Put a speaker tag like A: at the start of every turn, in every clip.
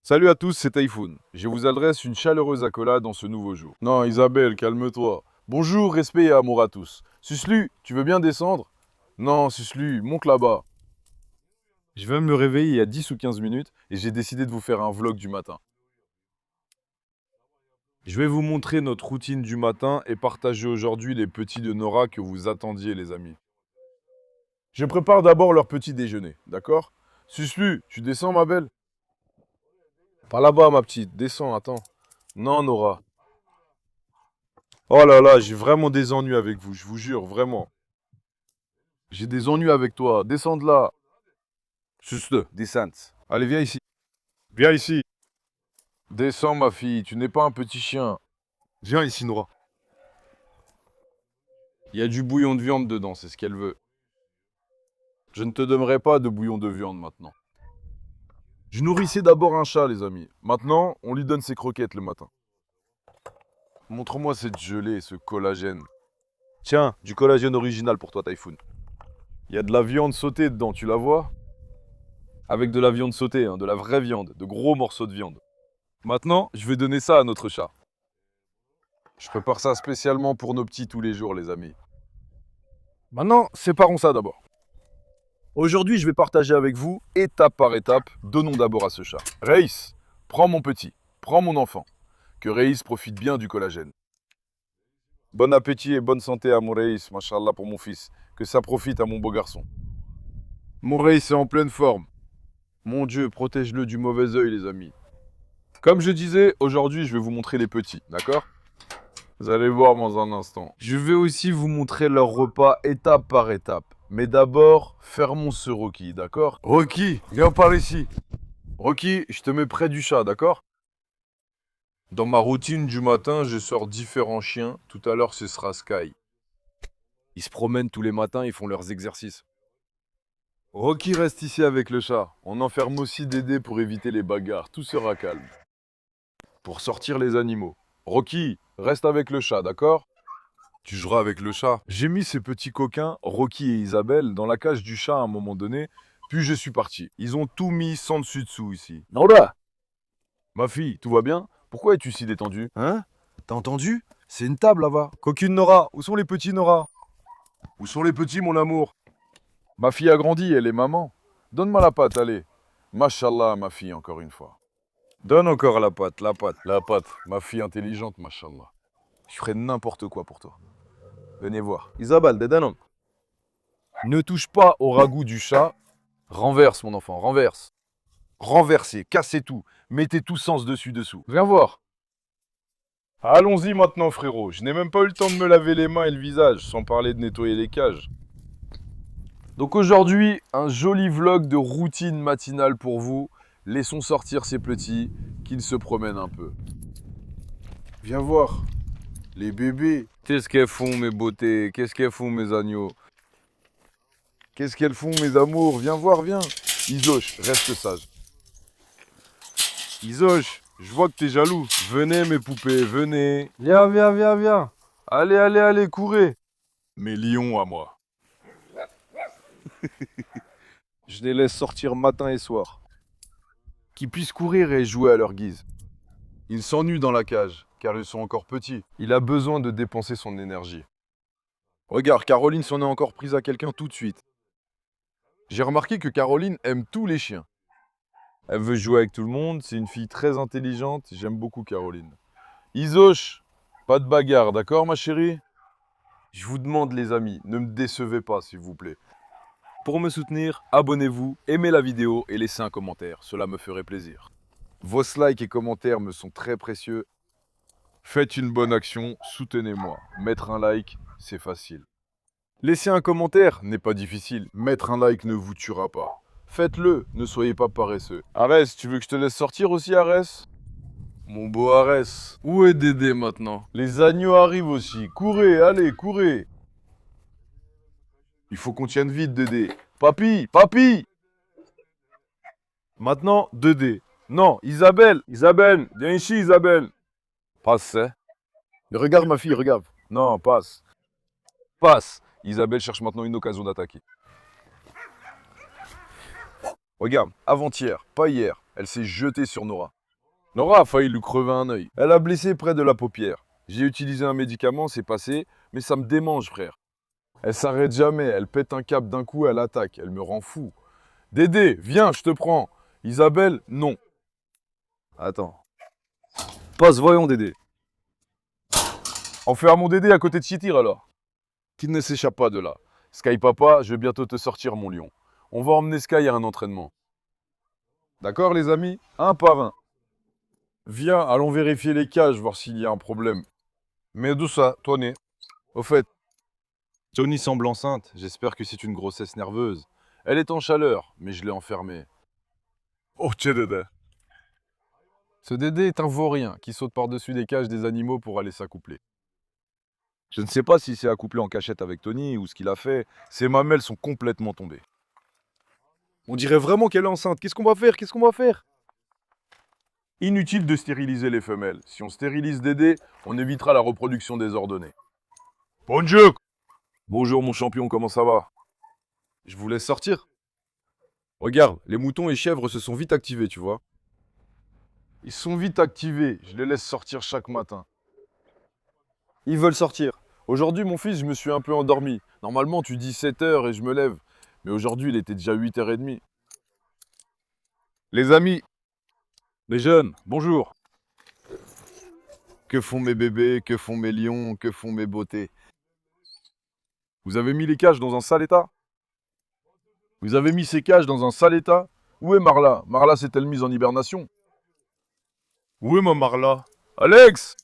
A: Salut à tous, c'est Typhoon. Je vous adresse une chaleureuse accolade dans ce nouveau jour. Non, Isabelle, calme-toi. Bonjour, respect et amour à tous. Suslu, tu veux bien descendre? Non, Suslu, monte là-bas. Je viens de me réveiller il y a 10 ou 15 minutes et j'ai décidé de vous faire un vlog du matin. Je vais vous montrer notre routine du matin et partager aujourd'hui les petits de Nora que vous attendiez, les amis. Je prépare d'abord leur petit déjeuner, d'accord? Suslu, tu descends, ma belle? Par là-bas, ma petite, descends, attends. Non, Nora. Oh là là, j'ai vraiment des ennuis avec vous, je vous jure, vraiment. J'ai des ennuis avec toi, descends de là. Juste, descends. Allez, viens ici. Viens ici. Descends, ma fille, tu n'es pas un petit chien. Viens ici, Nora. Il y a du bouillon de viande dedans, c'est ce qu'elle veut. Je ne te donnerai pas de bouillon de viande maintenant. Je nourrissais d'abord un chat, les amis. Maintenant, on lui donne ses croquettes le matin. Montre-moi cette gelée, ce collagène. Tiens, du collagène original pour toi, Typhoon. Il y a de la viande sautée dedans, tu la vois? Avec de la viande sautée, hein, de la vraie viande, de gros morceaux de viande. Maintenant, je vais donner ça à notre chat. Je prépare ça spécialement pour nos petits tous les jours, les amis. Maintenant, séparons ça d'abord. Aujourd'hui, je vais partager avec vous, étape par étape, donnons d'abord à ce chat. Reis, prends mon petit, prends mon enfant. Que Reis profite bien du collagène. Bon appétit et bonne santé à mon Reis, machallah pour mon fils. Que ça profite à mon beau garçon. Mon Reis est en pleine forme. Mon Dieu, protège-le du mauvais œil, les amis. Comme je disais, aujourd'hui, je vais vous montrer les petits, d'accord? Vous allez voir dans un instant. Je vais aussi vous montrer leur repas étape par étape. Mais d'abord, fermons ce Rocky, d'accord? Rocky, viens par ici. Rocky, je te mets près du chat, d'accord? Dans ma routine du matin, je sors différents chiens. Tout à l'heure, ce sera Sky. Ils se promènent tous les matins, ils font leurs exercices. Rocky reste ici avec le chat. On enferme aussi Dédé pour éviter les bagarres. Tout sera calme. Pour sortir les animaux. Rocky, reste avec le chat, d'accord? Tu joueras avec le chat. J'ai mis ces petits coquins, Rocky et Isabelle, dans la cage du chat à un moment donné, puis je suis parti. Ils ont tout mis sans dessus-dessous ici. Nora! Ma fille, tout va bien? Pourquoi es-tu si détendue? Hein? T'as entendu? C'est une table là-bas. Coquine Nora, où sont les petits Nora? Où sont les petits, mon amour? Ma fille a grandi, elle est maman. Donne-moi la pâte, allez. Mashallah, ma fille, encore une fois. Donne encore la pâte, la pâte. La pâte, ma fille intelligente, mashallah. Je ferai n'importe quoi pour toi. Venez voir. Isabelle, Dedanon. Ne touche pas au ragoût du chat. Renverse, mon enfant, renverse. Renversez, cassez tout. Mettez tout sens dessus-dessous. Viens voir. Allons-y maintenant, frérot. Je n'ai même pas eu le temps de me laver les mains et le visage, sans parler de nettoyer les cages. Donc aujourd'hui, un joli vlog de routine matinale pour vous. Laissons sortir ces petits, qu'ils se promènent un peu. Viens voir. Les bébés. Qu'est-ce qu'elles font, mes beautés? Qu'est-ce qu'elles font, mes agneaux? Qu'est-ce qu'elles font, mes amours? Viens voir, viens. Isoche, reste sage. Isoche, je vois que t'es jaloux. Venez, mes poupées, venez.
B: Viens, viens, viens, viens.
A: Allez, allez, allez, courez. Mes lions à moi. Je les laisse sortir matin et soir. Qu'ils puissent courir et jouer à leur guise. Ils s'ennuient dans la cage, car ils sont encore petits. Il a besoin de dépenser son énergie. Regarde, Caroline s'en est encore prise à quelqu'un tout de suite. J'ai remarqué que Caroline aime tous les chiens. Elle veut jouer avec tout le monde, c'est une fille très intelligente, j'aime beaucoup Caroline. Isoche, pas de bagarre, d'accord ma chérie? Je vous demande les amis, ne me décevez pas s'il vous plaît. Pour me soutenir, abonnez-vous, aimez la vidéo et laissez un commentaire, cela me ferait plaisir. Vos likes et commentaires me sont très précieux. Faites une bonne action, soutenez-moi. Mettre un like, c'est facile. Laisser un commentaire n'est pas difficile. Mettre un like ne vous tuera pas. Faites-le, ne soyez pas paresseux. Arès, tu veux que je te laisse sortir aussi, Arès? Mon beau Arès, où est Dédé maintenant? Les agneaux arrivent aussi. Courez, allez, courez. Il faut qu'on tienne vite, Dédé. Papy, papy! Maintenant, Dédé. Non, Isabelle, Isabelle, viens ici, Isabelle. Passe, hein? Regarde ma fille, regarde. Non, passe. Passe. Isabelle cherche maintenant une occasion d'attaquer. Regarde, avant-hier, pas hier. Elle s'est jetée sur Nora. Nora a failli lui crever un œil. Elle a blessé près de la paupière. J'ai utilisé un médicament, c'est passé, mais ça me démange, frère. Elle s'arrête jamais, elle pète un câble d'un coup, elle attaque, elle me rend fou. Dédé, viens, je te prends. Isabelle, non. Attends. Passe, voyons, Dédé. Enferme mon Dédé à côté de Chitir alors. Qu'il ne s'échappe pas de là. Sky Papa, je vais bientôt te sortir mon lion. On va emmener Sky à un entraînement. D'accord les amis? Un par un. Viens, allons vérifier les cages, voir s'il y a un problème. Mais d'où ça, Tony? Au fait, Tony semble enceinte. J'espère que c'est une grossesse nerveuse. Elle est en chaleur, mais je l'ai enfermée. Oh, tchè Dédé. Ce Dédé est un vaurien qui saute par-dessus des cages des animaux pour aller s'accoupler. Je ne sais pas s'il s'est accouplé en cachette avec Tony ou ce qu'il a fait. Ses mamelles sont complètement tombées. On dirait vraiment qu'elle est enceinte. Qu'est-ce qu'on va faire? Qu'est-ce qu'on va faire? Inutile de stériliser les femelles. Si on stérilise Dédé, on évitera la reproduction désordonnée. Bonjour! Bonjour mon champion, comment ça va? Je vous laisse sortir. Regarde, les moutons et chèvres se sont vite activés, tu vois. Ils sont vite activés, je les laisse sortir chaque matin. Ils veulent sortir. Aujourd'hui, mon fils, je me suis un peu endormi. Normalement, tu dis 7 heures et je me lève. Mais aujourd'hui, il était déjà 8h30. Les amis, les jeunes, bonjour. Que font mes bébés, que font mes lions, que font mes beautés? Vous avez mis les cages dans un sale état? Vous avez mis ces cages dans un sale état? Où est Marla? Marla s'est-elle mise en hibernation? Où est ma Marla? Alex!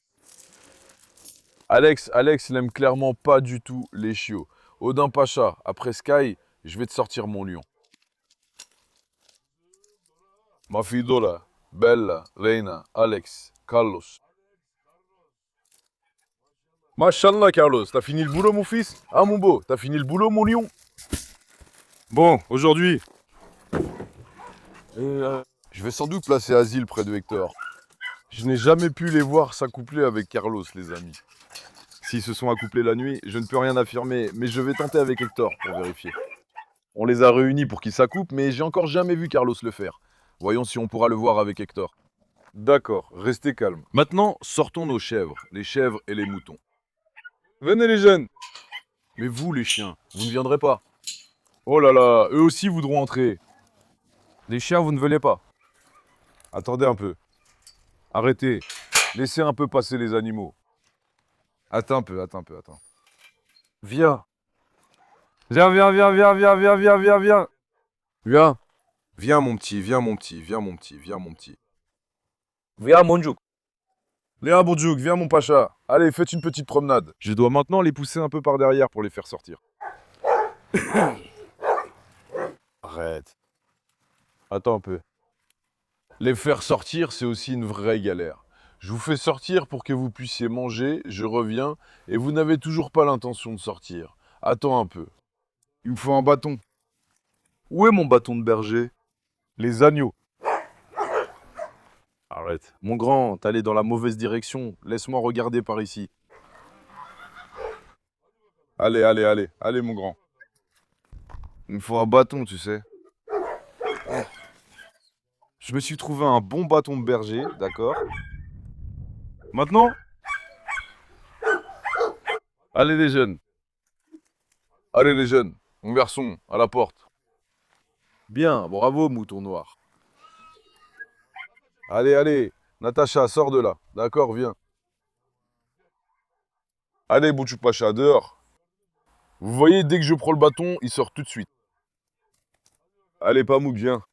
A: Alex n'aime clairement pas du tout les chiots. Odin Pacha, après Sky, je vais te sortir mon lion. Ma fidola, Bella, Reina, Alex, Carlos. Machallah, Carlos, t'as fini le boulot, mon fils? Ah, mon beau, t'as fini le boulot, mon lion? Bon, aujourd'hui, je vais sans doute placer Asile près de Hector. Je n'ai jamais pu les voir s'accoupler avec Carlos, les amis. S'ils se sont accouplés la nuit, je ne peux rien affirmer, mais je vais tenter avec Hector pour vérifier. On les a réunis pour qu'ils s'accouplent, mais j'ai encore jamais vu Carlos le faire. Voyons si on pourra le voir avec Hector. D'accord, restez calme. Maintenant, sortons nos chèvres, les chèvres et les moutons. Venez les jeunes. Mais vous les chiens, vous ne viendrez pas. Oh là là, eux aussi voudront entrer. Les chiens, vous ne venez pas. Attendez un peu. Arrêtez. Laissez un peu passer les animaux. Attends un peu, attends. Viens. Viens. Viens. Viens mon petit. Viens Monjuk. Léa Bourjouk, viens mon pacha. Allez, faites une petite promenade. Je dois maintenant les pousser un peu par derrière pour les faire sortir. Arrête. Attends un peu. Les faire sortir, c'est aussi une vraie galère. Je vous fais sortir pour que vous puissiez manger, je reviens, et vous n'avez toujours pas l'intention de sortir. Attends un peu. Il me faut un bâton. Où est mon bâton de berger? Les agneaux. Arrête. Mon grand, t'es allé dans la mauvaise direction. Laisse-moi regarder par ici. Allez, mon grand. Il me faut un bâton, tu sais. Je me suis trouvé un bon bâton de berger, d'accord? Maintenant? Allez les jeunes. Mon garçon, à la porte. Bien, bravo, mouton noir. Allez, Natacha, sors de là. D'accord, viens. Allez, Bouchouk Pacha, dehors. Vous voyez, dès que je prends le bâton, il sort tout de suite. Allez, Pamouk, viens.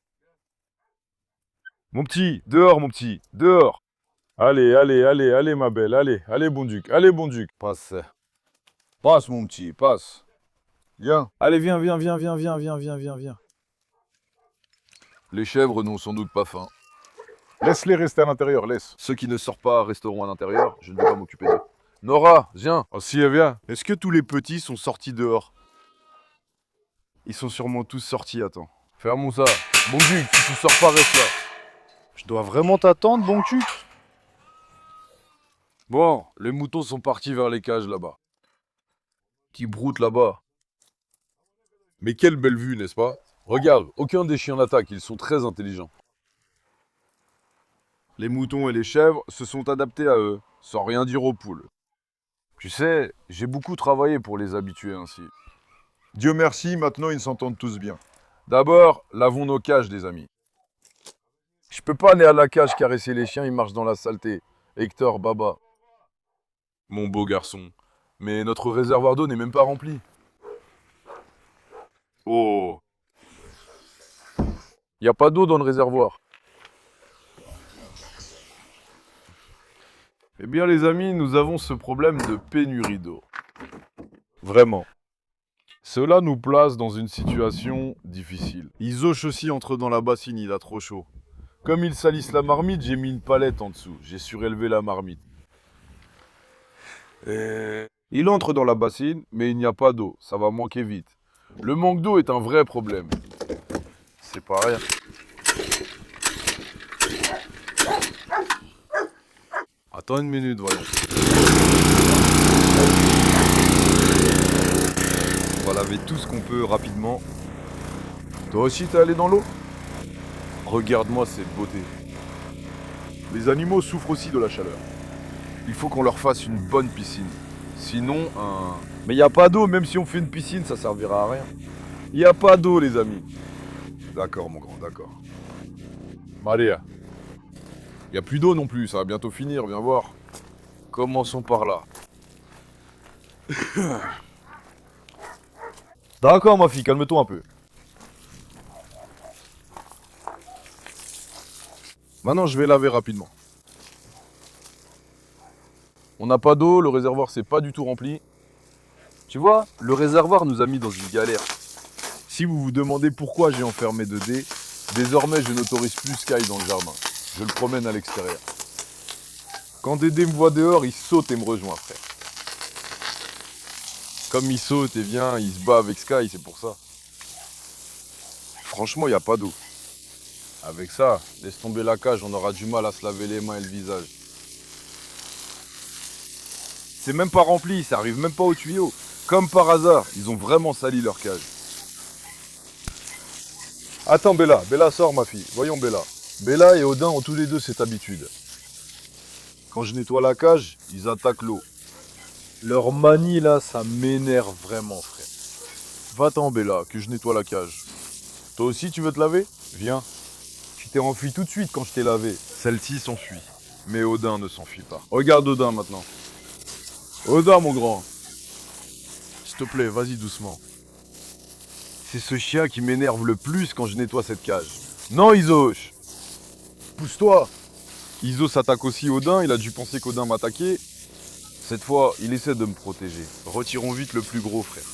A: Mon petit, dehors. Allez, ma belle, allez, bon duc. Passe. Passe, mon petit, passe. Viens. Allez, viens. Les chèvres n'ont sans doute pas faim. Laisse-les rester à l'intérieur, laisse. Ceux qui ne sortent pas resteront à l'intérieur, je ne vais pas m'occuper d'eux. Nora, viens. Oh, si, elle vient. Est-ce que tous les petits sont sortis dehors? Ils sont sûrement tous sortis, attends. Fermons ça. Bon duc, si tu sors pas, reste là. Je dois vraiment t'attendre, bon duc? Bon, les moutons sont partis vers les cages là-bas. Qui broutent là-bas. Mais quelle belle vue, n'est-ce pas? Regarde, aucun des chiens n'attaque, ils sont très intelligents. Les moutons et les chèvres se sont adaptés à eux, sans rien dire aux poules. Tu sais, j'ai beaucoup travaillé pour les habituer ainsi.
B: Dieu merci, maintenant ils s'entendent tous bien.
A: D'abord, lavons nos cages, des amis. Je peux pas aller à la cage caresser les chiens, ils marchent dans la saleté. Hector, Baba. Mon beau garçon, mais notre réservoir d'eau n'est même pas rempli. Oh, y a pas d'eau dans le réservoir. Eh bien les amis, nous avons ce problème de pénurie d'eau. Vraiment. Cela nous place dans une situation difficile. Isoche aussi entre dans la bassine, il a trop chaud. Comme ils salissent la marmite, j'ai mis une palette en dessous. J'ai surélevé la marmite. Il entre dans la bassine, mais il n'y a pas d'eau. Ça va manquer vite. Le manque d'eau est un vrai problème. C'est pas rien. Attends une minute, voyons.
B: On va laver tout ce qu'on peut rapidement.
A: Toi aussi, t'es allé dans l'eau? Regarde-moi cette beauté. Les animaux souffrent aussi de la chaleur. Il faut qu'on leur fasse une bonne piscine. Sinon, Mais il n'y a pas d'eau, même si on fait une piscine, ça servira à rien. Il n'y a pas d'eau, les amis. D'accord, mon grand, d'accord. Maria. Il n'y a plus d'eau non plus, ça va bientôt finir, viens voir. Commençons par là. D'accord, ma fille, calme-toi un peu. Maintenant, je vais laver rapidement. On n'a pas d'eau, le réservoir s'est pas du tout rempli. Tu vois, le réservoir nous a mis dans une galère. Si vous vous demandez pourquoi j'ai enfermé Dédé, désormais je n'autorise plus Sky dans le jardin. Je le promène à l'extérieur. Quand Dédé me voit dehors, il saute et me rejoint, frère. Comme il saute et vient, il se bat avec Sky, c'est pour ça. Franchement, il n'y a pas d'eau. Avec ça, laisse tomber la cage, on aura du mal à se laver les mains et le visage. C'est même pas rempli, ça arrive même pas au tuyau. Comme par hasard, ils ont vraiment sali leur cage. Attends Bella, Bella sort ma fille, voyons Bella. Bella et Odin ont tous les deux cette habitude. Quand je nettoie la cage, ils attaquent l'eau. Leur manie là, ça m'énerve vraiment frère. Va-t'en Bella, que je nettoie la cage. Toi aussi tu veux te laver? Viens. Tu t'es enfui tout de suite quand je t'ai lavé. Celle-ci s'enfuit. Mais Odin ne s'enfuit pas. Regarde Odin maintenant. Odin mon grand. S'il te plaît, vas-y doucement. C'est ce chien qui m'énerve le plus quand je nettoie cette cage. Non Isoche. Pousse-toi. Iso s'attaque aussi Odin, il a dû penser qu'Odin m'attaquait. Cette fois, il essaie de me protéger. Retirons vite le plus gros frère.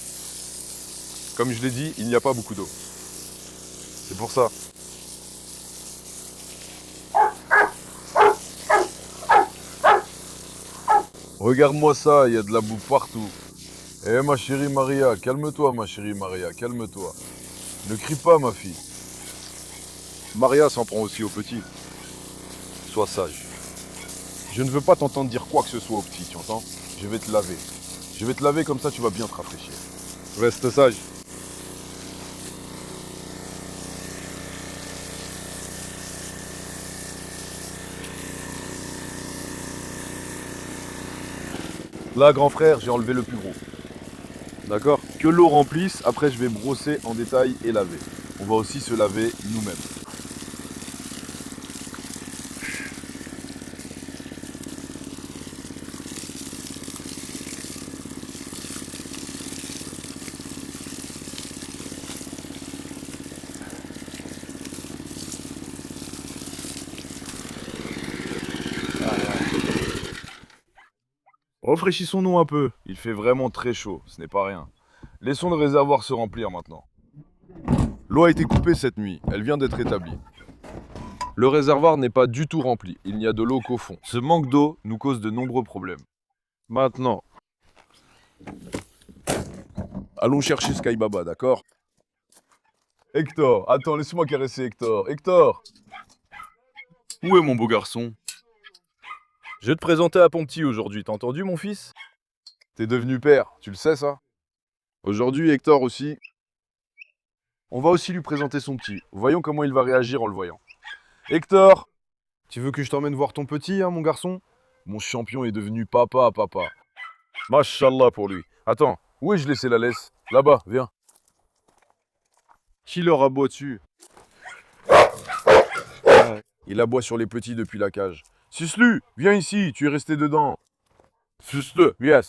A: Comme je l'ai dit, il n'y a pas beaucoup d'eau. C'est pour ça. Regarde-moi ça, il y a de la boue partout. Eh ma chérie Maria, calme-toi ma chérie Maria, calme-toi. Ne crie pas ma fille. Maria s'en prend aussi au petit. Sois sage. Je ne veux pas t'entendre dire quoi que ce soit au petit, tu entends? Je vais te laver. Je vais te laver comme ça tu vas bien te rafraîchir. Reste sage. Là, grand frère, j'ai enlevé le plus gros. D'accord? Que l'eau remplisse, après je vais brosser en détail et laver. On va aussi se laver nous-mêmes. Rafraîchissons-nous un peu. Il fait vraiment très chaud, ce n'est pas rien. Laissons le réservoir se remplir maintenant. L'eau a été coupée cette nuit, elle vient d'être établie. Le réservoir n'est pas du tout rempli, il n'y a de l'eau qu'au fond. Ce manque d'eau nous cause de nombreux problèmes. Maintenant, allons chercher Sky Baba, d'accord? Hector, attends, laisse-moi caresser Hector. Hector! Où est mon beau garçon? Je vais te présenter à ton petit aujourd'hui, t'as entendu mon fils? T'es devenu père, tu le sais ça? Aujourd'hui, Hector aussi. On va aussi lui présenter son petit. Voyons comment il va réagir en le voyant. Hector, Tu veux que je t'emmène voir ton petit, hein, mon garçon? Mon champion est devenu papa. Mashallah pour lui. Attends, où ai-je laissé la laisse? Là-bas, viens. Qui leur aboie dessus? Il aboie sur les petits depuis la cage. Suce-le, viens ici, tu es resté dedans. Suce-le, viens.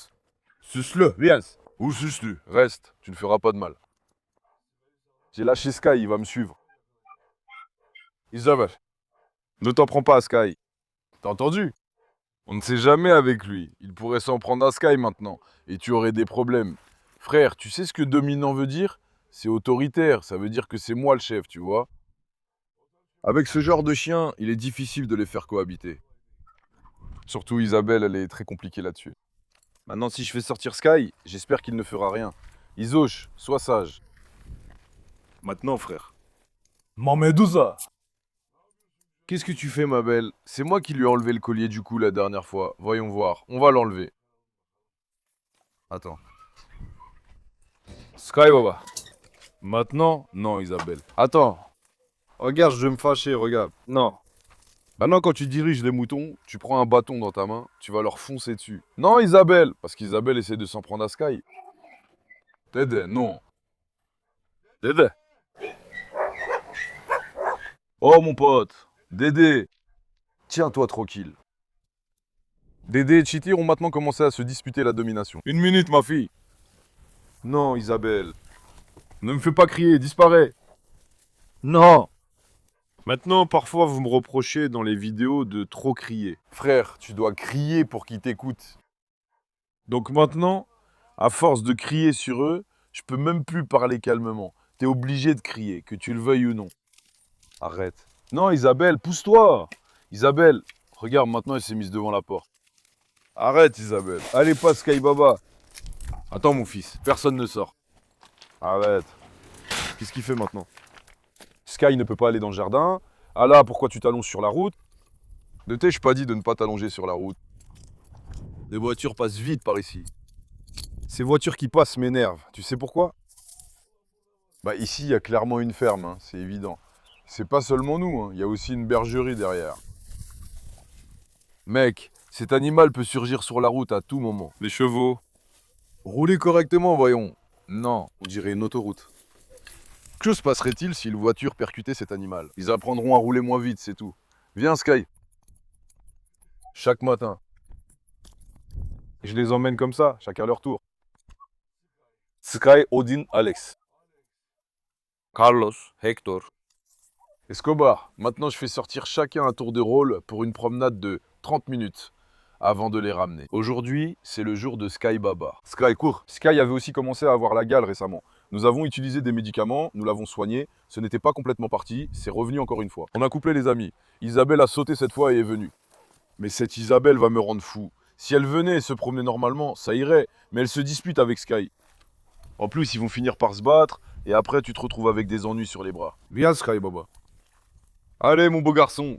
A: Suce-le, viens. Où suce-le? Reste, tu ne feras pas de mal. J'ai lâché Sky, il va me suivre. Isabelle, ne t'en prends pas à Sky. T'as entendu? On ne sait jamais avec lui. Il pourrait s'en prendre à Sky maintenant. Et tu aurais des problèmes. Frère, tu sais ce que dominant veut dire? C'est autoritaire, ça veut dire que c'est moi le chef, tu vois. Avec ce genre de chien, il est difficile de les faire cohabiter. Surtout Isabelle, elle est très compliquée là-dessus. Maintenant, si je fais sortir Sky, j'espère qu'il ne fera rien. Isoche, sois sage. Maintenant, frère.
C: Mamedouza.
A: Qu'est-ce que tu fais, ma belle? C'est moi qui lui ai enlevé le collier du cou la dernière fois. Voyons voir. On va l'enlever. Attends. Sky, Baba. Maintenant? Non, Isabelle. Attends. Regarde, je vais me fâcher, regarde. Non. Maintenant, quand tu diriges les moutons, tu prends un bâton dans ta main, tu vas leur foncer dessus. Non, Isabelle! Parce qu'Isabelle essaie de s'en prendre à Sky. Dédé, non. Dédé. Oh, mon pote. Dédé. Tiens-toi tranquille. Dédé et Chiti ont maintenant commencé à se disputer la domination. Une minute, ma fille. Non, Isabelle. Ne me fais pas crier, disparais. Non. Maintenant, parfois, vous me reprochez dans les vidéos de trop crier. Frère, tu dois crier pour qu'ils t'écoutent. Donc maintenant, à force de crier sur eux, je peux même plus parler calmement. T'es obligé de crier, que tu le veuilles ou non. Arrête. Non, Isabelle, pousse-toi. Isabelle, regarde, maintenant, elle s'est mise devant la porte. Arrête, Isabelle. Allez, pas Sky Baba. Attends, mon fils, personne ne sort. Arrête. Qu'est-ce qu'il fait maintenant? Sky ne peut pas aller dans le jardin. Ah là, pourquoi tu t'allonges sur la route? Ne t'ai-je pas dit de ne pas t'allonger sur la route? Les voitures passent vite par ici. Ces voitures qui passent m'énervent. Tu sais pourquoi? Bah ici, il y a clairement une ferme, hein, c'est évident. C'est pas seulement nous, hein, il y a aussi une bergerie derrière. Mec, cet animal peut surgir sur la route à tout moment. Les chevaux. Roulez correctement, voyons. Non, on dirait une autoroute. Que se passerait-il si une voiture percutait cet animal? Ils apprendront à rouler moins vite, c'est tout. Viens, Sky. Chaque matin. Je les emmène comme ça, chacun leur tour. Sky, Odin, Alex. Carlos, Hector. Escobar, maintenant je fais sortir chacun un tour de rôle pour une promenade de 30 minutes avant de les ramener. Aujourd'hui, c'est le jour de Sky Baba. Sky, cours. Sky avait aussi commencé à avoir la gale récemment. Nous avons utilisé des médicaments, nous l'avons soigné, ce n'était pas complètement parti, c'est revenu encore une fois. On a couplé les amis. Isabelle a sauté cette fois et est venue. Mais cette Isabelle va me rendre fou. Si elle venait et se promenait normalement, ça irait, mais elle se dispute avec Sky. En plus, ils vont finir par se battre, et après tu te retrouves avec des ennuis sur les bras. Viens, Sky Baba. Allez, mon beau garçon.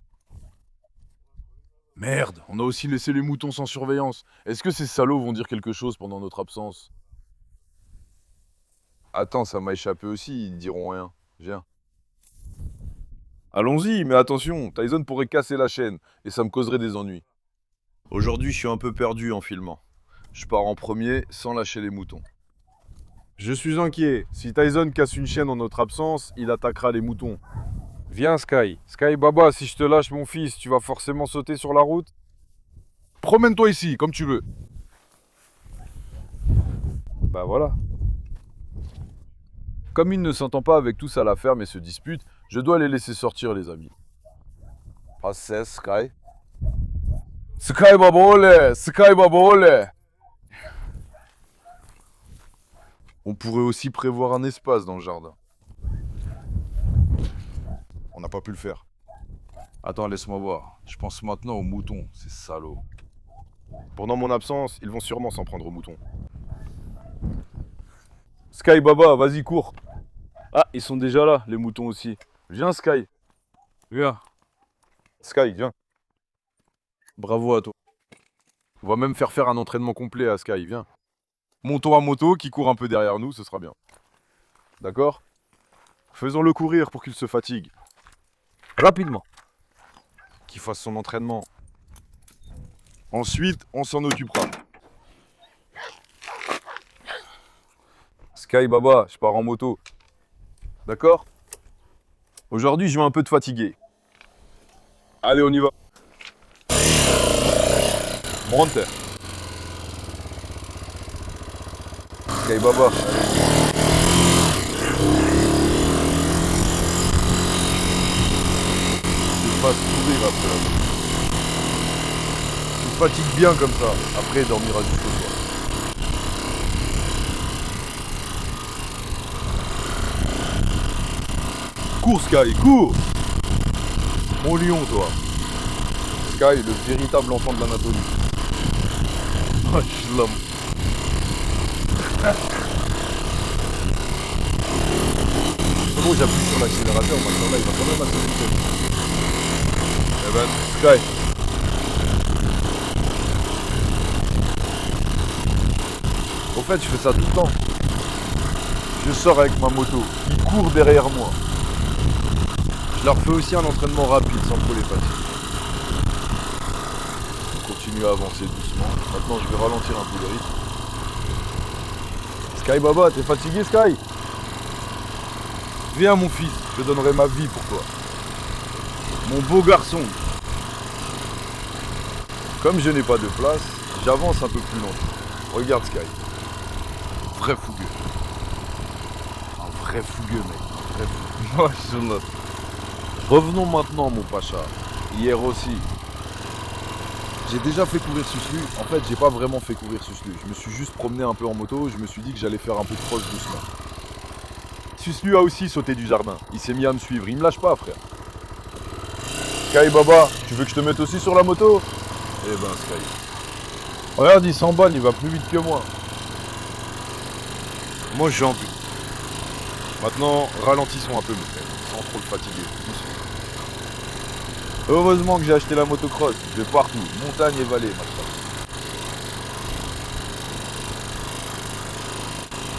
A: Merde, on a aussi laissé les moutons sans surveillance. Est-ce que ces salauds vont dire quelque chose pendant notre absence? Attends, ça m'a échappé aussi, ils diront rien. Viens. Allons-y, mais attention, Tyson pourrait casser la chaîne, et ça me causerait des ennuis. Aujourd'hui, je suis un peu perdu en filmant. Je pars en premier sans lâcher les moutons. Je suis inquiet. Si Tyson casse une chaîne en notre absence, il attaquera les moutons. Viens, Sky. Sky Baba, si je te lâche mon fils, tu vas forcément sauter sur la route? Promène-toi ici, comme tu veux. Bah voilà. Comme il ne s'entend pas avec tous à la ferme et se dispute, je dois les laisser sortir, les amis. Ah, c'est Sky. Sky Babole! Sky Babole! On pourrait aussi prévoir un espace dans le jardin. On n'a pas pu le faire. Attends, laisse-moi voir. Je pense maintenant aux moutons, ces salauds. Pendant mon absence, ils vont sûrement s'en prendre aux moutons. Sky Baba, vas-y, cours. Ah, ils sont déjà là, les moutons aussi. Viens, Sky. Viens. Sky, viens. Bravo à toi. On va même faire un entraînement complet à Sky, viens. Montons à moto, qui court un peu derrière nous, ce sera bien. D'accord? Faisons-le courir pour qu'il se fatigue. Rapidement.
B: qu'il fasse son entraînement.
A: Ensuite, on s'en occupera. Sky Baba, je pars en moto. D'accord? Aujourd'hui, je vais un peu te fatiguer. Allez, on y va. Bronter. Sky Baba. Je te fasse sourire après la moto. Tu te fatigues bien comme ça. Après, dormira jusqu'au soir. Cours, Sky, cours! Mon lion, toi. Sky, le véritable enfant de l'Anatolie. Oh, l'homme. Bon, j'appuie sur l'accélérateur, maintenant là, il va quand même accélérer. Eh ben, Sky. Au fait, je fais ça tout le temps. Je sors avec ma moto, ils courent derrière moi. Je leur fais aussi un entraînement rapide sans trop les fatiguer. On continue à avancer doucement. Maintenant, je vais ralentir un peu le rythme. Sky Baba, t'es fatigué, Sky? Viens, mon fils, je donnerai ma vie pour toi. Mon beau garçon. Comme je n'ai pas de place, j'avance un peu plus lentement. Regarde, Sky. Vrai fougueux. Un vrai fougueux, mec. Un vrai fougueux. Moi, je note. Revenons maintenant, mon pacha. Hier aussi. J'ai déjà fait courir Suslu. En fait, j'ai pas vraiment fait courir Suslu. Je me suis juste promené un peu en moto. Je me suis dit que j'allais faire un peu de cross doucement. Suslu a aussi sauté du jardin. Il s'est mis à me suivre. Il me lâche pas, frère. Sky Baba, tu veux que je te mette aussi sur la moto? Eh ben, Sky. Regarde, il s'emballe, il va plus vite que moi. Moi, j'ai envie. Maintenant, ralentissons un peu, mon frère, sans trop le fatiguer. Heureusement que j'ai acheté la motocross. Je vais partout, montagne et vallée, maintenant.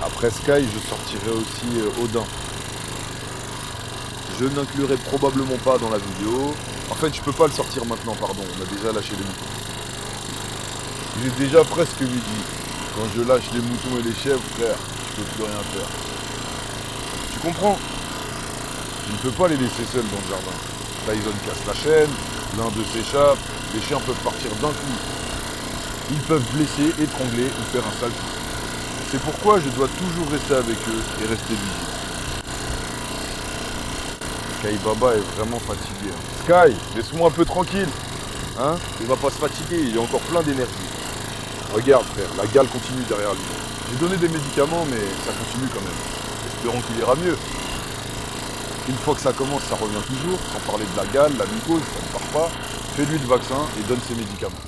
A: Après Sky, je sortirai aussi Odin. Je n'inclurai probablement pas dans la vidéo. En fait, je peux pas le sortir maintenant, pardon. On a déjà lâché les moutons. Il est déjà presque midi. Quand je lâche les moutons et les chèvres, frère, je peux plus rien faire. Tu comprends? Je ne peux pas les laisser seuls dans le jardin. Tyson casse la chaîne, l'un d'eux s'échappe, les chiens peuvent partir d'un coup. Ils peuvent blesser, étrangler ou faire un sale coup. C'est pourquoi je dois toujours rester avec eux et rester vigilant. Sky Baba est vraiment fatigué. Sky, laisse-moi un peu tranquille. Hein? Il va pas se fatiguer, il est encore plein d'énergie. Regarde frère, la gale continue derrière lui. J'ai donné des médicaments mais ça continue quand même. Espérons qu'il ira mieux. Une fois que ça commence, ça revient toujours, sans parler de la gale, la mycose, ça ne part pas. Fais-lui le vaccin et donne ses médicaments.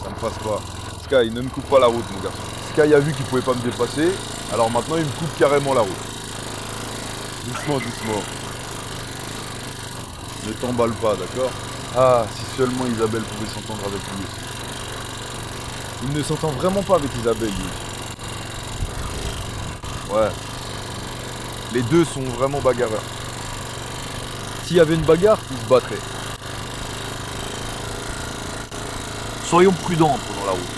A: Ça ne passe pas. Sky, ne me coupe pas la route mon garçon. Sky a vu qu'il pouvait pas me dépasser, alors maintenant il me coupe carrément la route. Doucement, doucement. Ne t'emballe pas, d'accord? Ah, si seulement Isabelle pouvait s'entendre avec lui aussi. Il ne s'entend vraiment pas avec Isabelle, lui. Ouais. Les deux sont vraiment bagarreurs. S'il y avait une bagarre, ils se battraient. Soyons prudents pendant la route.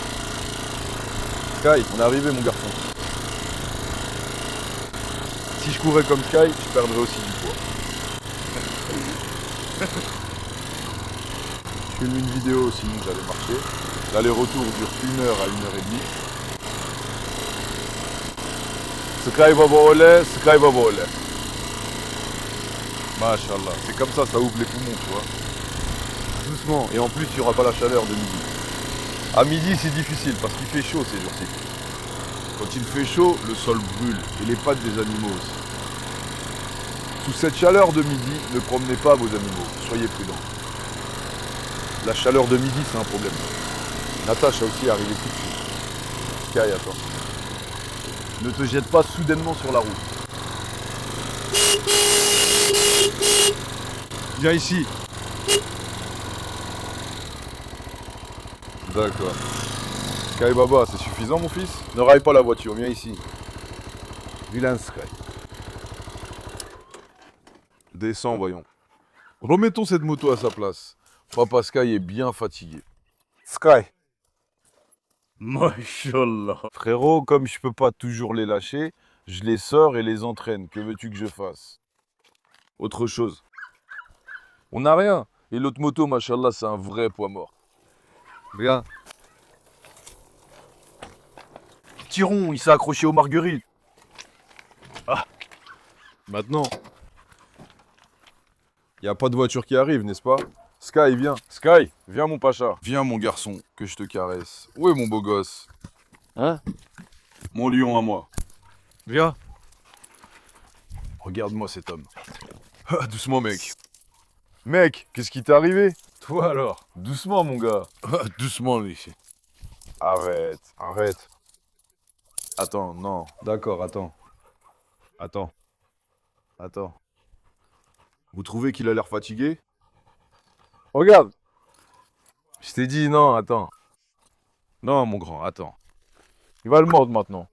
A: Sky, on est arrivé mon garçon. Si je courais comme Sky, je perdrais aussi du poids. Je filme une vidéo sinon j'allais marcher. L'aller-retour dure 1 heure à 1h30. Sky Baba Olé, Sky Baba Olé. Mashallah, c'est comme ça ouvre les poumons, tu vois. Doucement, et en plus il n'y aura pas la chaleur de midi. À midi c'est difficile parce qu'il fait chaud ces jours-ci. Quand il fait chaud, le sol brûle et les pattes des animaux aussi. Sous cette chaleur de midi, ne promenez pas vos animaux, soyez prudents. La chaleur de midi c'est un problème. Natacha aussi est arrivée tout de suite. Sky, attends. Ne te jette pas soudainement sur la route. Viens ici. D'accord. Sky Baba, c'est suffisant mon fils? Ne raille pas la voiture, viens ici. Vilain Sky. Descends, voyons. Remettons cette moto à sa place. Papa Sky est bien fatigué.
C: Sky. Mashallah.
A: Frérot, comme je peux pas toujours les lâcher, je les sors et les entraîne. Que veux-tu que je fasse? Autre chose. On n'a rien. Et l'autre moto, machallah, c'est un vrai poids mort. Viens. Tirons, il s'est accroché aux marguerites. Maintenant. Y a pas de voiture qui arrive, n'est-ce pas? Sky, viens. Sky, viens mon pacha. Viens mon garçon, que je te caresse. Où est mon beau gosse?
C: Hein?
A: Mon lion à moi. Viens. Regarde-moi cet homme. Ah, doucement mec. Mec, qu'est-ce qui t'est arrivé?
C: Toi alors?
A: Doucement mon gars.
B: Ah, doucement, lui.
A: Arrête, arrête. Attends, non. D'accord, attends. Attends. Attends. Vous trouvez qu'il a l'air fatigué? Regarde. Je t'ai dit non, attends. Non, mon grand, attends. Il va le mordre maintenant.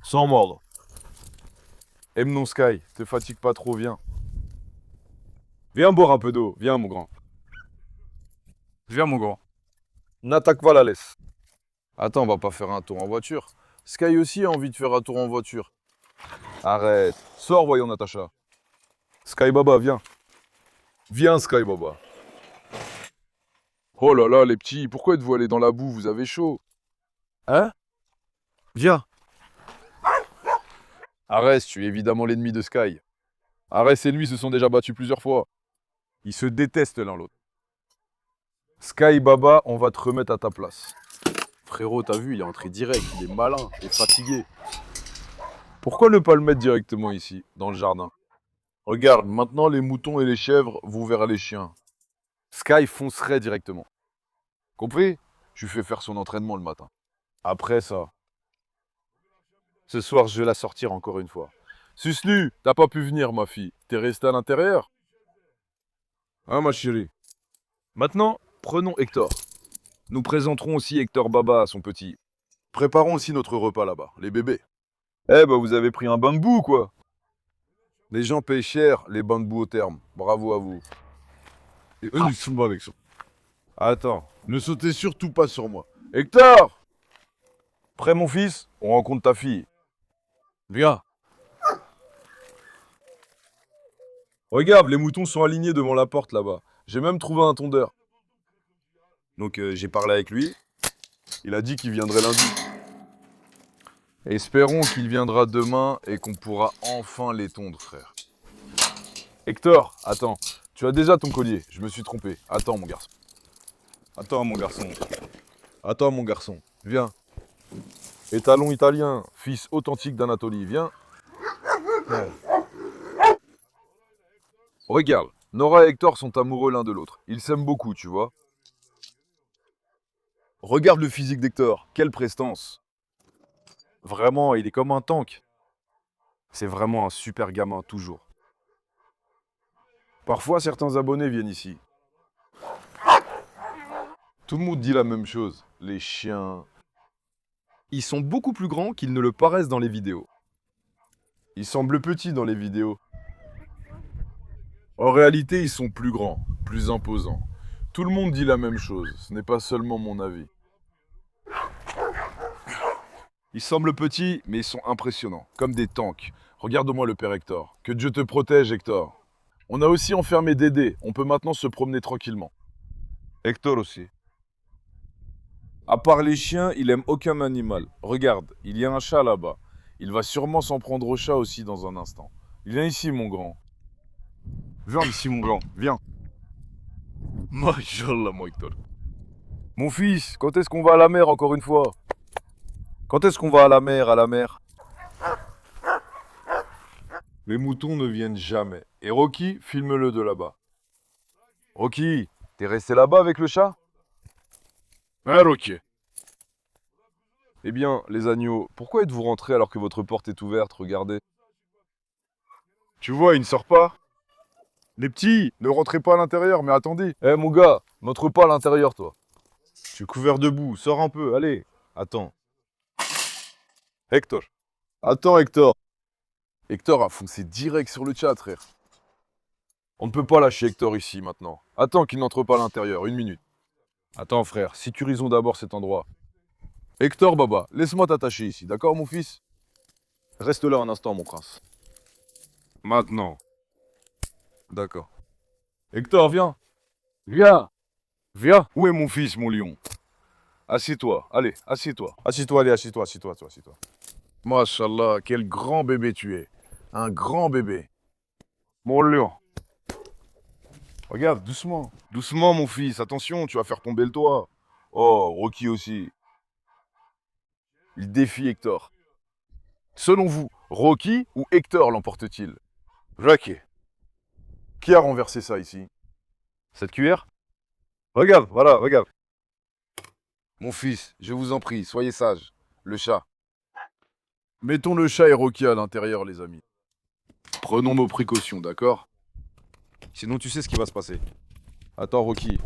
A: Sans mordre. Emnon Sky, te fatigue pas trop, viens. Viens boire un peu d'eau, viens mon grand. Viens mon grand. N'attaque pas la laisse. Attends, on va pas faire un tour en voiture. Sky aussi a envie de faire un tour en voiture. Arrête. Sors, voyons Natacha. Sky Baba, viens. Viens Sky Baba. Oh là là, les petits, pourquoi êtes-vous allés dans la boue? Vous avez chaud. Hein? Viens. Arès, tu es évidemment l'ennemi de Sky. Arès et lui se sont déjà battus plusieurs fois. Ils se détestent l'un l'autre. Sky Baba, on va te remettre à ta place. Frérot, t'as vu, il est entré direct, il est malin et fatigué. Pourquoi ne pas le mettre directement ici, dans le jardin? Regarde, maintenant les moutons et les chèvres vont vers les chiens. Sky foncerait directement. Compris? Je lui fais faire son entraînement le matin. Après ça. Ce soir, je vais la sortir encore une fois. Suslu, t'as pas pu venir, ma fille. T'es restée à l'intérieur? Hein, ma chérie? Maintenant, prenons Hector. Nous présenterons aussi Hector Baba à son petit. Préparons aussi notre repas là-bas, les bébés. Eh bah vous avez pris un bain de boue, quoi. Les gens payent cher les bains de boue au terme. Bravo à vous.
B: Et eux, ils sont bons avec ça.
A: Attends.
B: Ne sautez surtout pas sur moi.
A: Hector! Prêt, mon fils? On rencontre ta fille. Viens. Regarde, les moutons sont alignés devant la porte là-bas. J'ai même trouvé un tondeur. Donc j'ai parlé avec lui. Il a dit qu'il viendrait lundi. Espérons qu'il viendra demain et qu'on pourra enfin les tondre, frère. Hector, attends. Tu as déjà ton collier. Je me suis trompé. Attends, mon garçon. Attends, mon garçon. Attends, mon garçon. Viens. Étalon italien, fils authentique d'Anatolie. Viens. Regarde, Nora et Hector sont amoureux l'un de l'autre. Ils s'aiment beaucoup, tu vois. Regarde le physique d'Hector. Quelle prestance. Vraiment, il est comme un tank. C'est vraiment un super gamin, toujours. Parfois, certains abonnés viennent ici. Tout le monde dit la même chose. Les chiens... Ils sont beaucoup plus grands qu'ils ne le paraissent dans les vidéos. Ils semblent petits dans les vidéos. En réalité, ils sont plus grands, plus imposants. Tout le monde dit la même chose, ce n'est pas seulement mon avis. Ils semblent petits, mais ils sont impressionnants, comme des tanks. Regarde-moi le père Hector. Que Dieu te protège, Hector. On a aussi enfermé Dédé, on peut maintenant se promener tranquillement. Hector aussi. À part les chiens, il aime aucun animal. Regarde, il y a un chat là-bas. Il va sûrement s'en prendre au chat aussi dans un instant. Viens ici, mon grand. Viens ici, mon grand. Viens. Mashallah, mon Hector. Mon fils, quand est-ce qu'on va à la mer encore une fois? Quand est-ce qu'on va à la mer, à la mer? Les moutons ne viennent jamais. Et Rocky, filme-le de là-bas. Rocky, t'es resté là-bas avec le chat?
B: Hein, Rocky?
A: Eh bien, les agneaux, pourquoi êtes-vous rentrés alors que votre porte est ouverte? Regardez. Tu vois, il ne sort pas. Les petits, ne rentrez pas à l'intérieur, mais attendez. Eh mon gars, n'entre pas à l'intérieur, toi. Tu es couvert de boue, sors un peu, allez. Attends. Hector. Attends, Hector. Hector a foncé direct sur le chat, frère. On ne peut pas lâcher Hector ici, maintenant. Attends qu'il n'entre pas à l'intérieur, 1 minute. Attends, frère, sécurisons d'abord cet endroit. Hector, Baba, laisse-moi t'attacher ici, d'accord, mon fils? Reste là un instant, mon prince.
B: Maintenant.
A: D'accord. Hector, viens.
C: Viens.
A: Viens. Où est mon fils, mon lion? Assieds-toi, allez, assieds-toi.
C: Assieds-toi, allez, assieds-toi, assieds-toi, assieds-toi.
B: Mashallah, quel grand bébé tu es. Un grand bébé.
A: Mon lion. Regarde, doucement. Doucement, mon fils, attention, tu vas faire tomber le toit. Oh, Rocky aussi. Il défie Hector. Selon vous, Rocky ou Hector l'emporte-t-il?
B: Rocky.
A: Qui a renversé ça ici? Cette cuillère? Regarde, voilà, regarde. Mon fils, je vous en prie, soyez sage. Le chat. Mettons le chat et Rocky à l'intérieur, les amis. Prenons nos précautions, d'accord? Sinon, tu sais ce qui va se passer. Attends, Rocky.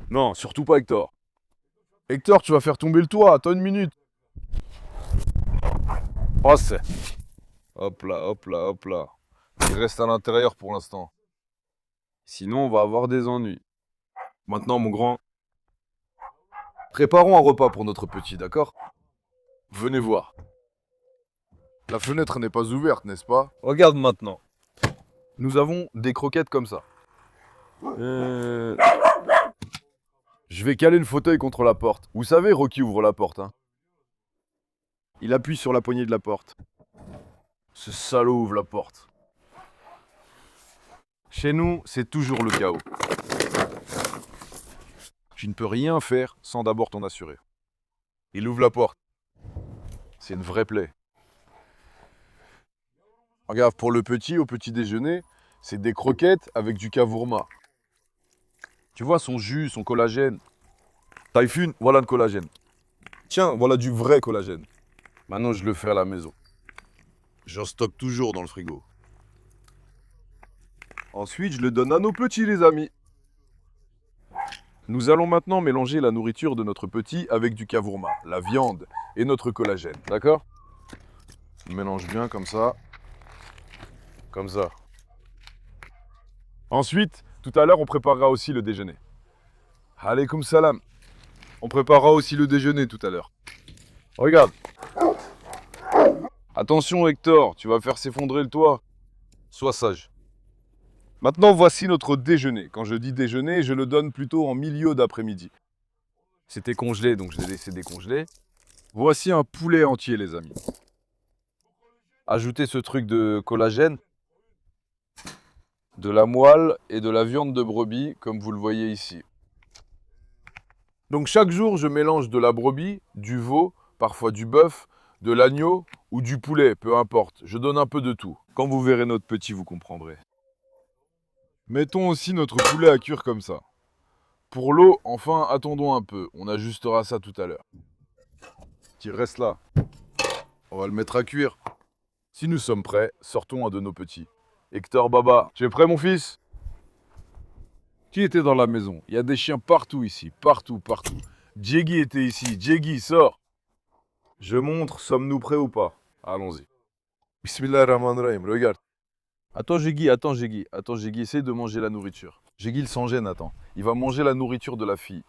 A: Non, surtout pas Hector. Hector, tu vas faire tomber le toit, attends 1 minute. Oh, c'est... Hop là, hop là, hop là. Il reste à l'intérieur pour l'instant. Sinon, on va avoir des ennuis. Maintenant, mon grand, préparons un repas pour notre petit, d'accord? Venez voir. La fenêtre n'est pas ouverte, n'est-ce pas? Regarde maintenant. Nous avons des croquettes comme ça. Je vais caler le fauteuil contre la porte. Vous savez, Rocky ouvre la porte, hein. Il appuie sur la poignée de la porte. Ce salaud ouvre la porte. Chez nous, c'est toujours le chaos. Tu ne peux rien faire sans d'abord t'en assurer. Il ouvre la porte. C'est une vraie plaie. Regarde, pour le petit, au petit déjeuner, c'est des croquettes avec du kavourma. Tu vois son jus, son collagène. Typhoon, voilà le collagène. Tiens, voilà du vrai collagène. Maintenant, je le fais à la maison. J'en stocke toujours dans le frigo. Ensuite, je le donne à nos petits, les amis. Nous allons maintenant mélanger la nourriture de notre petit avec du kavourma, la viande et notre collagène, d'accord? On mélange bien comme ça. Comme ça. Ensuite, tout à l'heure, on préparera aussi le déjeuner. Alaykoum salam. On préparera aussi le déjeuner tout à l'heure. Regarde. Attention Hector, tu vas faire s'effondrer le toit. Sois sage. Maintenant, voici notre déjeuner. Quand je dis déjeuner, je le donne plutôt en milieu d'après-midi. C'était congelé, donc je l'ai laissé décongeler. Voici un poulet entier, les amis. Ajoutez ce truc de collagène, de la moelle et de la viande de brebis, comme vous le voyez ici. Donc chaque jour, je mélange de la brebis, du veau, parfois du bœuf, de l'agneau ou du poulet, peu importe. Je donne un peu de tout. Quand vous verrez notre petit, vous comprendrez. Mettons aussi notre poulet à cuire comme ça. Pour l'eau, enfin, attendons un peu. On ajustera ça tout à l'heure. Tu restes là. On va le mettre à cuire. Si nous sommes prêts, sortons un de nos petits. Hector, Baba, tu es prêt, mon fils? Qui était dans la maison? Il y a des chiens partout ici, partout, partout. Djegui était ici. Djegui, sors. Je montre, sommes-nous prêts ou pas? Allons-y. Bismillahirrahmanirrahim, regarde. Attends, Djegui, essaie de manger la nourriture. Djegui, il s'en gêne, attends. Il va manger la nourriture de la fille.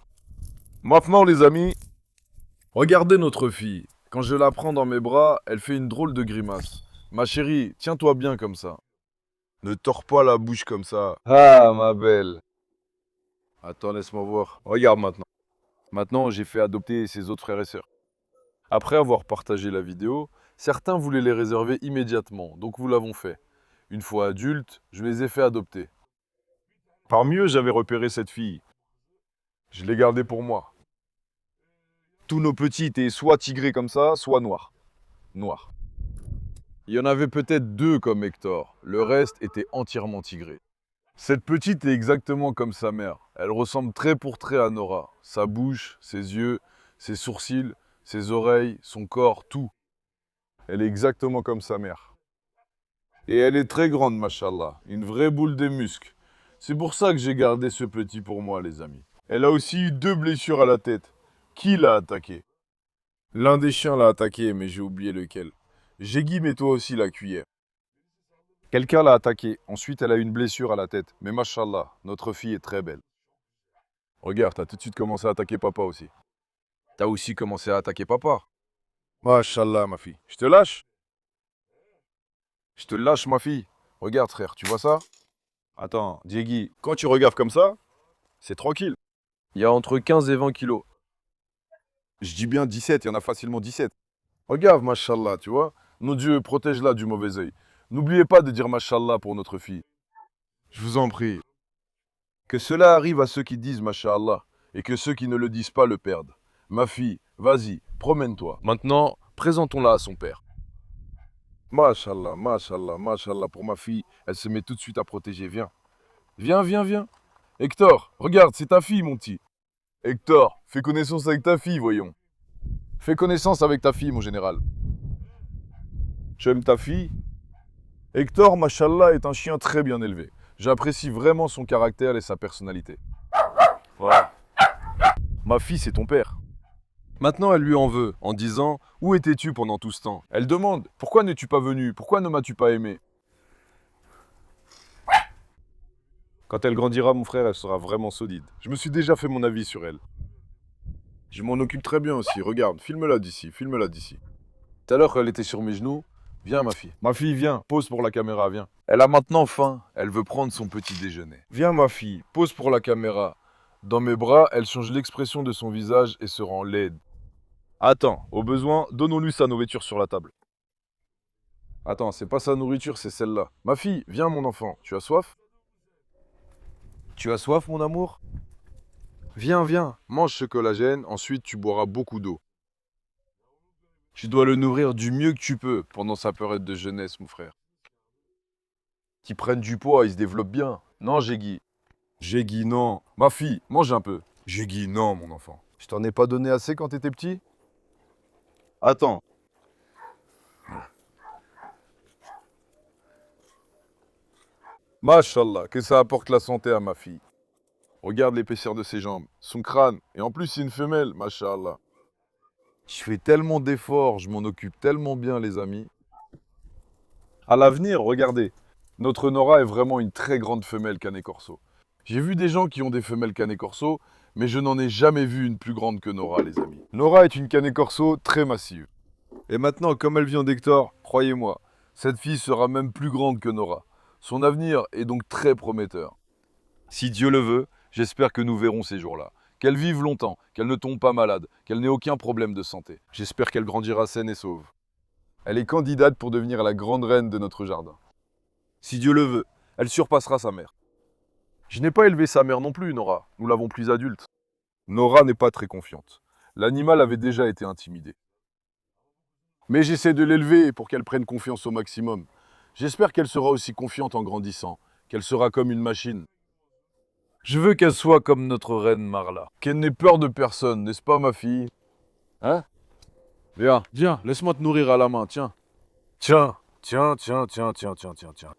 A: Maintenant, les amis, regardez notre fille. Quand je la prends dans mes bras, elle fait une drôle de grimace. Ma chérie, tiens-toi bien comme ça. Ne tords pas la bouche comme ça. Ah, ma belle. Attends, laisse-moi voir. Regarde maintenant. Maintenant, j'ai fait adopter ses autres frères et sœurs. Après avoir partagé la vidéo, certains voulaient les réserver immédiatement, donc nous l'avons fait. Une fois adultes, je les ai fait adopter. Parmi eux, j'avais repéré cette fille. Je l'ai gardée pour moi. Tous nos petits étaient soit tigrés comme ça, soit noirs. Noirs. Il y en avait peut-être 2 comme Hector, le reste était entièrement tigré. Cette petite est exactement comme sa mère. Elle ressemble trait pour trait à Nora. Sa bouche, ses yeux, ses sourcils, ses oreilles, son corps, tout. Elle est exactement comme sa mère. Et elle est très grande, machallah. Une vraie boule de muscles. C'est pour ça que j'ai gardé ce petit pour moi, les amis. Elle a aussi eu 2 blessures à la tête. Qui l'a attaqué? L'un des chiens l'a attaqué, mais j'ai oublié lequel. Djegui, mets-toi aussi la cuillère. Quelqu'un l'a attaquée. Ensuite, elle a eu une blessure à la tête. Mais mashallah, notre fille est très belle.
C: Regarde, t'as tout de suite commencé à attaquer papa aussi.
A: T'as aussi commencé à attaquer papa.
C: Mashallah, ma fille. Je te lâche?
A: Je te lâche, ma fille. Regarde, frère, tu vois ça? Attends, Diegui, quand tu regardes comme ça, c'est tranquille. Il y a entre 15 et 20 kilos. Je dis bien 17, il y en a facilement 17. Regarde, mashallah, tu vois? Nos dieux, protège-la du mauvais œil. N'oubliez pas de dire mashallah pour notre fille. Je vous en prie. Que cela arrive à ceux qui disent mashallah et que ceux qui ne le disent pas le perdent. Ma fille, vas-y, promène-toi. Maintenant, présentons-la à son père. Mashallah, mashallah, mashallah pour ma fille. Elle se met tout de suite à protéger. Viens. Viens, viens, viens. Hector, regarde, c'est ta fille, mon petit. Hector, fais connaissance avec ta fille, voyons. Fais connaissance avec ta fille, mon général. Tu aimes ta fille? Hector, mashallah, est un chien très bien élevé. J'apprécie vraiment son caractère et sa personnalité. Voilà. Ma fille, c'est ton père. Maintenant, elle lui en veut, en disant « Où étais-tu pendant tout ce temps ?» Elle demande « Pourquoi n'es-tu pas venu? Pourquoi ne m'as-tu pas aimé ?» Quand elle grandira, mon frère, elle sera vraiment solide. Je me suis déjà fait mon avis sur elle.
C: Je m'en occupe très bien aussi. Regarde, filme-la d'ici, filme-la d'ici.
A: Tout à l'heure, elle était sur mes genoux. Viens, ma fille. Ma fille, viens. Pose pour la caméra, viens. Elle a maintenant faim. Elle veut prendre son petit déjeuner. Viens, ma fille. Pose pour la caméra. Dans mes bras, elle change l'expression de son visage et se rend laide. Attends, au besoin, donnons-lui sa nourriture sur la table. Attends, c'est pas sa nourriture, c'est celle-là. Ma fille, viens, mon enfant. Tu as soif? Tu as soif, mon amour? Viens, viens. Mange ce collagène, ensuite tu boiras beaucoup d'eau. Tu dois le nourrir du mieux que tu peux pendant sa période de jeunesse, mon frère. Qu'il prenne du poids, il se développe bien. Non, Jégui. Jégui, non. Ma fille, mange un peu. Jégui, non, mon enfant. Je t'en ai pas donné assez quand t'étais petit? Attends. Mashallah, que ça apporte la santé à ma fille. Regarde l'épaisseur de ses jambes, son crâne, et en plus c'est une femelle, mashallah. Je fais tellement d'efforts, je m'en occupe tellement bien, les amis. À l'avenir, regardez, notre Nora est vraiment une très grande femelle canet corso. J'ai vu des gens qui ont des femelles canet corso, mais je n'en ai jamais vu une plus grande que Nora, les amis. Nora est une canet corso très massive. Et maintenant, comme elle vient d'Hector, croyez-moi, cette fille sera même plus grande que Nora. Son avenir est donc très prometteur. Si Dieu le veut, j'espère que nous verrons ces jours-là. Qu'elle vive longtemps, qu'elle ne tombe pas malade, qu'elle n'ait aucun problème de santé. J'espère qu'elle grandira saine et sauve. Elle est candidate pour devenir la grande reine de notre jardin. Si Dieu le veut, elle surpassera sa mère. Je n'ai pas élevé sa mère non plus, Nora. Nous l'avons prise adulte. Nora n'est pas très confiante. L'animal avait déjà été intimidé. Mais j'essaie de l'élever pour qu'elle prenne confiance au maximum. J'espère qu'elle sera aussi confiante en grandissant, qu'elle sera comme une machine. Je veux qu'elle soit comme notre reine Marla, qu'elle n'ait peur de personne, n'est-ce pas ma fille? Hein? Viens, viens, laisse-moi te nourrir à la main, tiens. Tiens, tiens, tiens, tiens, tiens, tiens, tiens, tiens.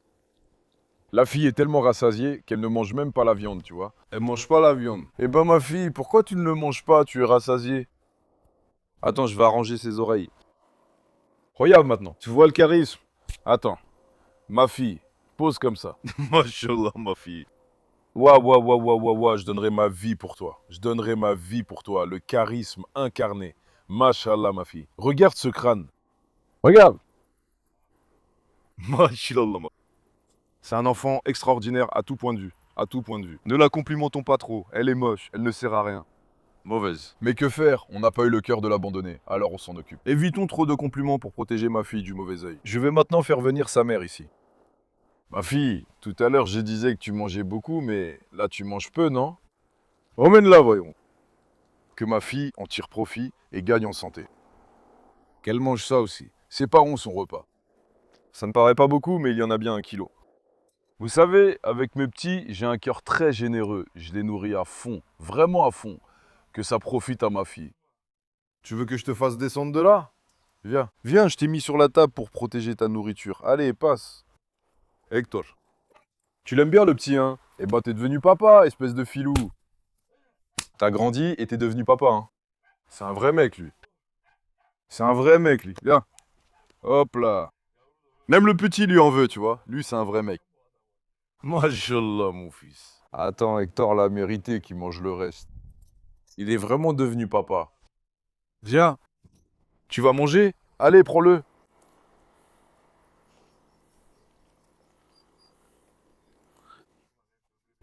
A: La fille est tellement rassasiée qu'elle ne mange même pas la viande, tu vois. Elle mange pas la viande. Eh ben ma fille, pourquoi tu ne le manges pas? Tu es rassasiée. Attends, je vais arranger ses oreilles. Regarde maintenant, tu vois le charisme? Attends, ma fille, pose comme ça. Mashallah, ma fille. Ouah, ouah, ouah, ouah, ouah, ouah, je donnerai ma vie pour toi. Je donnerai ma vie pour toi. Le charisme incarné. Mashallah, ma fille. Regarde ce crâne. Regarde. Mashallah, ma. C'est un enfant extraordinaire à tout point de vue. À tout point de vue. Ne la complimentons pas trop. Elle est moche. Elle ne sert à rien. Mauvaise. Mais que faire? On n'a pas eu le cœur de l'abandonner. Alors on s'en occupe. Évitons trop de compliments pour protéger ma fille du mauvais œil. Je vais maintenant faire venir sa mère ici. Ma fille, tout à l'heure, je disais que tu mangeais beaucoup, mais là, tu manges peu, non? Emmène-la, voyons. Que ma fille en tire profit et gagne en santé. Qu'elle mange ça aussi. C'est pas rond son repas. Ça ne paraît pas beaucoup, mais il y en a bien 1 kilo. Vous savez, avec mes petits, j'ai un cœur très généreux. Je les nourris à fond, vraiment à fond. Que ça profite à ma fille. Tu veux que je te fasse descendre de là? Viens. Viens, je t'ai mis sur la table pour protéger ta nourriture. Allez, passe. Hector. Tu l'aimes bien le petit, hein? Eh ben t'es devenu papa, espèce de filou. T'as grandi et t'es devenu papa, hein? C'est un vrai mec, lui. C'est un vrai mec, lui. Viens. Hop là.
C: Même le petit lui en veut, tu vois. Lui, c'est un vrai mec. Mashallah, mon fils. Attends, Hector l'a mérité qu'il mange le reste. Il est vraiment devenu papa. Viens. Tu vas manger? Allez, prends-le.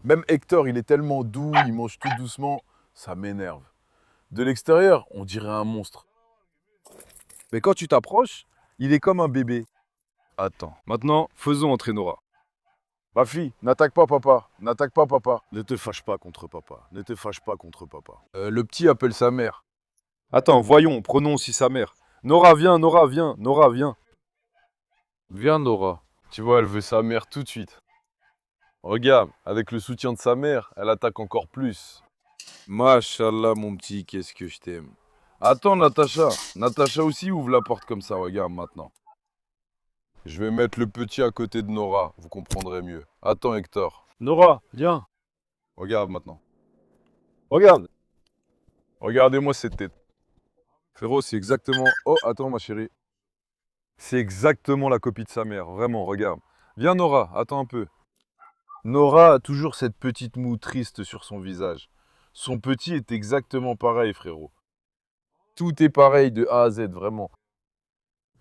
C: Même Hector, il est tellement doux, il mange tout doucement, ça m'énerve. De l'extérieur, on dirait un monstre. Mais quand tu t'approches, il est comme un bébé.
A: Attends, maintenant, faisons entrer Nora.
C: Ma fille, n'attaque pas papa, n'attaque pas papa. Ne te fâche pas contre papa, ne te fâche pas contre papa. Le petit appelle sa mère.
A: Attends, voyons, prenons aussi sa mère. Nora, viens, Nora, viens, Nora, viens.
C: Viens Nora. Tu vois, elle veut sa mère tout de suite. Regarde, avec le soutien de sa mère, elle attaque encore plus. Mashallah, mon petit, qu'est-ce que je t'aime. Attends, Natacha. Natacha aussi ouvre la porte comme ça, regarde maintenant. Je vais mettre le petit à côté de Nora, vous comprendrez mieux. Attends, Hector.
A: Nora, viens.
C: Regarde maintenant.
A: Regarde.
C: Regardez-moi cette tête. Frérot, c'est exactement... Oh, attends, ma chérie.
A: C'est exactement la copie de sa mère, vraiment, regarde. Viens Nora, attends un peu. Nora a toujours cette petite moue triste sur son visage.
C: Son petit est exactement pareil, frérot. Tout est pareil de A à Z, vraiment.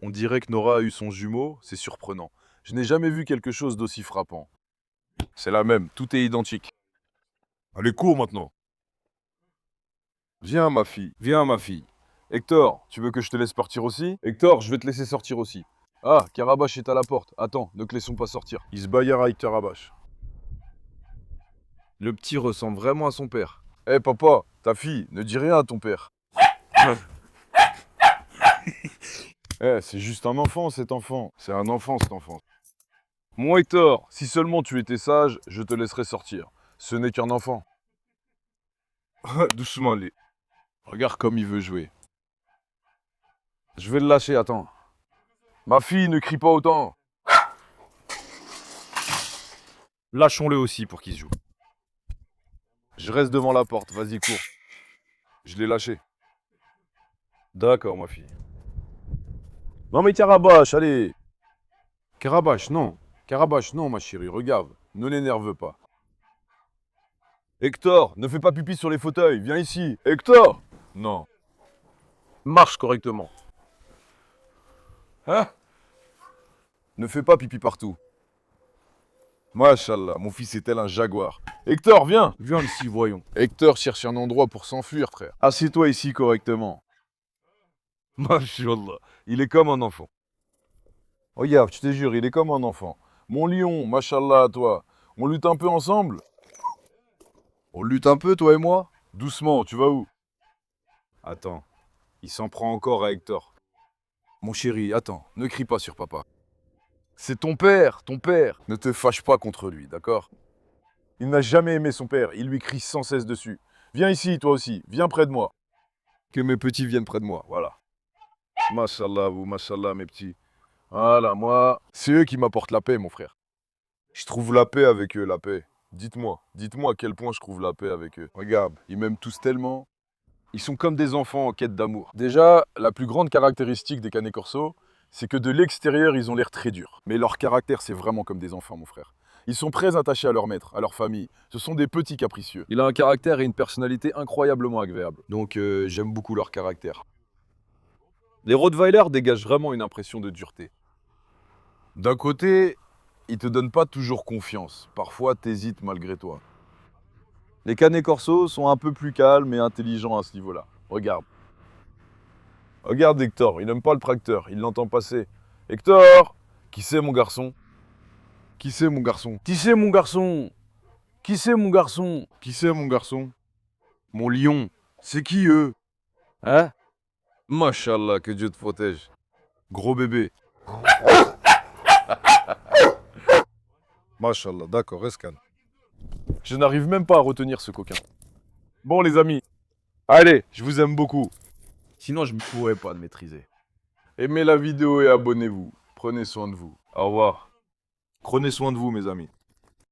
C: On dirait que Nora a eu son jumeau, c'est surprenant. Je n'ai jamais vu quelque chose d'aussi frappant. C'est la même, tout est identique. Allez, cours maintenant. Viens, ma fille, viens, ma fille. Hector, tu veux que je te laisse partir aussi? Hector, je vais te laisser sortir aussi. Ah, Karabash est à la porte. Attends, ne te laissons pas sortir. Il se bagarre avec Karabash. Le petit ressemble vraiment à son père. Eh papa, ta fille, ne dis rien à ton père. C'est juste un enfant cet enfant. C'est un enfant cet enfant. Mon Hector, si seulement tu étais sage, je te laisserais sortir. Ce n'est qu'un enfant. Doucement, les. Regarde comme il veut jouer. Je vais le lâcher, attends. Ma fille, ne crie pas autant.
A: Lâchons-le aussi pour qu'il se joue.
C: Je reste devant la porte, vas-y, cours. Je l'ai lâché. D'accord, ma fille. Non mais Karabash, allez. Karabash, non. Karabash, non, ma chérie, regarde. Ne l'énerve pas. Hector, ne fais pas pipi sur les fauteuils, viens ici. Hector! Non. Marche correctement. Hein? Ne fais pas pipi partout. Mashallah, mon fils est tel un jaguar. Hector, viens! Viens ici, voyons. Hector cherche un endroit pour s'enfuir, frère. Assieds-toi ici correctement. Mashallah, il est comme un enfant. Regarde, je te jure, il est comme un enfant. Mon lion, mashallah à toi. On lutte un peu ensemble? On lutte un peu, toi et moi? Doucement, tu vas où? Attends, il s'en prend encore à Hector. Mon chéri, attends, ne crie pas sur papa. C'est ton père, ton père. Ne te fâche pas contre lui, d'accord? Il n'a jamais aimé son père, il lui crie sans cesse dessus. Viens ici, toi aussi, viens près de moi. Que mes petits viennent près de moi, voilà. Mashallah, vous, mashallah, mes petits. Voilà, moi, c'est eux qui m'apportent la paix, mon frère. Je trouve la paix avec eux, la paix. Dites-moi à quel point je trouve la paix avec eux. Regarde, ils m'aiment tous tellement. Ils sont comme des enfants en quête d'amour. Déjà, la plus grande caractéristique des Canet Corso, c'est que de l'extérieur, ils ont l'air très durs. Mais leur caractère, c'est vraiment comme des enfants, mon frère. Ils sont très attachés à leur maître, à leur famille. Ce sont des petits capricieux. Il a un caractère et une personnalité incroyablement agréables. Donc, j'aime beaucoup leur caractère. Les Rottweilers dégagent vraiment une impression de dureté. D'un côté, ils te donnent pas toujours confiance. Parfois, t'hésites malgré toi. Les Canet Corso sont un peu plus calmes et intelligents à ce niveau-là. Regarde. Regarde Hector, il n'aime pas le tracteur, il l'entend passer. Hector! Qui c'est mon garçon? Qui c'est mon garçon? Qui c'est mon garçon? Qui c'est mon garçon? Qui c'est mon garçon? Mon lion. C'est qui eux? Hein? Mashallah, que Dieu te protège. Gros bébé. Mashallah, d'accord, reste calme. Je n'arrive même pas à retenir ce coquin. Bon les amis, allez, je vous aime beaucoup. Sinon je ne pourrais pas le maîtriser. Aimez la vidéo et abonnez-vous. Prenez soin de vous. Au revoir. Prenez soin de vous mes amis.